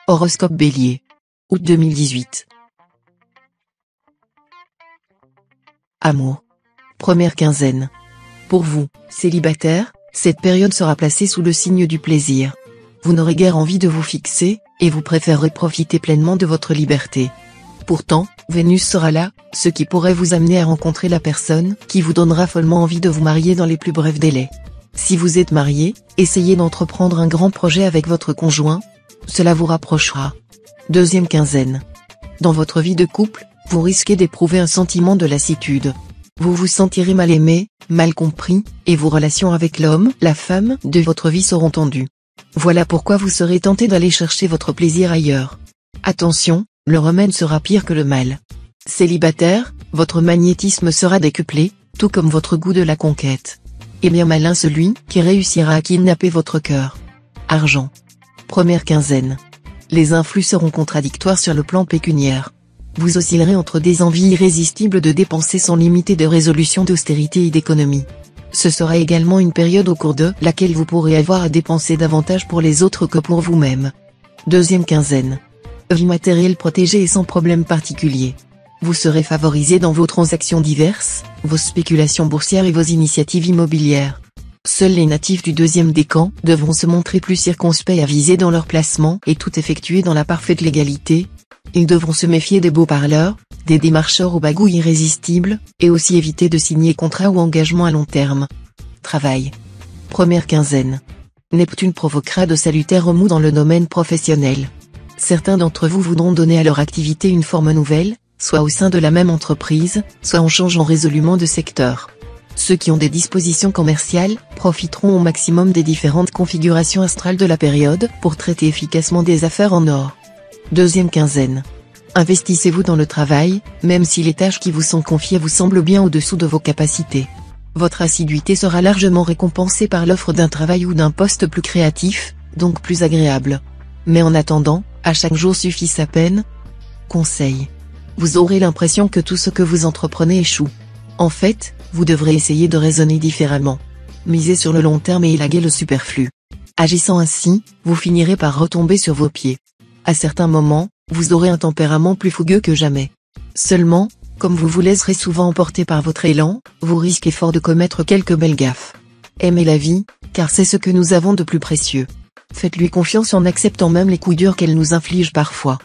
Horoscope Bélier. Août 2018. Amour. Première quinzaine. Pour vous, célibataire, cette période sera placée sous le signe du plaisir. Vous n'aurez guère envie de vous fixer, et vous préférerez profiter pleinement de votre liberté. Pourtant, Vénus sera là, ce qui pourrait vous amener à rencontrer la personne qui vous donnera follement envie de vous marier dans les plus brefs délais. Si vous êtes marié, essayez d'entreprendre un grand projet avec votre conjoint, cela vous rapprochera. Deuxième quinzaine. Dans votre vie de couple, vous risquez d'éprouver un sentiment de lassitude. Vous vous sentirez mal aimé, mal compris, et vos relations avec l'homme, la femme de votre vie seront tendues. Voilà pourquoi vous serez tenté d'aller chercher votre plaisir ailleurs. Attention, le remède sera pire que le mal. Célibataire, votre magnétisme sera décuplé, tout comme votre goût de la conquête. Et bien malin celui qui réussira à kidnapper votre cœur. Argent. Première quinzaine. Les influx seront contradictoires sur le plan pécuniaire. Vous oscillerez entre des envies irrésistibles de dépenser sans limite et de résolutions d'austérité et d'économie. Ce sera également une période au cours de laquelle vous pourrez avoir à dépenser davantage pour les autres que pour vous-même. Deuxième quinzaine. Vie matérielle protégée et sans problème particulier. Vous serez favorisé dans vos transactions diverses, vos spéculations boursières et vos initiatives immobilières. Seuls les natifs du deuxième décan devront se montrer plus circonspects à viser dans leur placement et tout effectuer dans la parfaite légalité. Ils devront se méfier des beaux parleurs, des démarcheurs aux bagouilles irrésistibles, et aussi éviter de signer contrats ou engagements à long terme. Travail. Première quinzaine. Neptune provoquera de salutaires remous dans le domaine professionnel. Certains d'entre vous voudront donner à leur activité une forme nouvelle, soit au sein de la même entreprise, soit en changeant résolument de secteur. Ceux qui ont des dispositions commerciales profiteront au maximum des différentes configurations astrales de la période pour traiter efficacement des affaires en or. Deuxième quinzaine. Investissez-vous dans le travail, même si les tâches qui vous sont confiées vous semblent bien au-dessous de vos capacités. Votre assiduité sera largement récompensée par l'offre d'un travail ou d'un poste plus créatif, donc plus agréable. Mais en attendant, à chaque jour suffit sa peine. Conseil. Vous aurez l'impression que tout ce que vous entreprenez échoue. En fait, vous devrez essayer de raisonner différemment. Misez sur le long terme et élaguez le superflu. Agissant ainsi, vous finirez par retomber sur vos pieds. À certains moments, vous aurez un tempérament plus fougueux que jamais. Seulement, comme vous vous laisserez souvent emporter par votre élan, vous risquez fort de commettre quelques belles gaffes. Aimez la vie, car c'est ce que nous avons de plus précieux. Faites-lui confiance en acceptant même les coups durs qu'elle nous inflige parfois.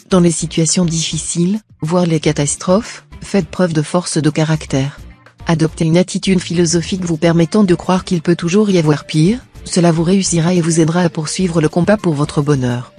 Dans les situations difficiles, voire les catastrophes, faites preuve de force de caractère. Adoptez une attitude philosophique vous permettant de croire qu'il peut toujours y avoir pire, cela vous réussira et vous aidera à poursuivre le combat pour votre bonheur.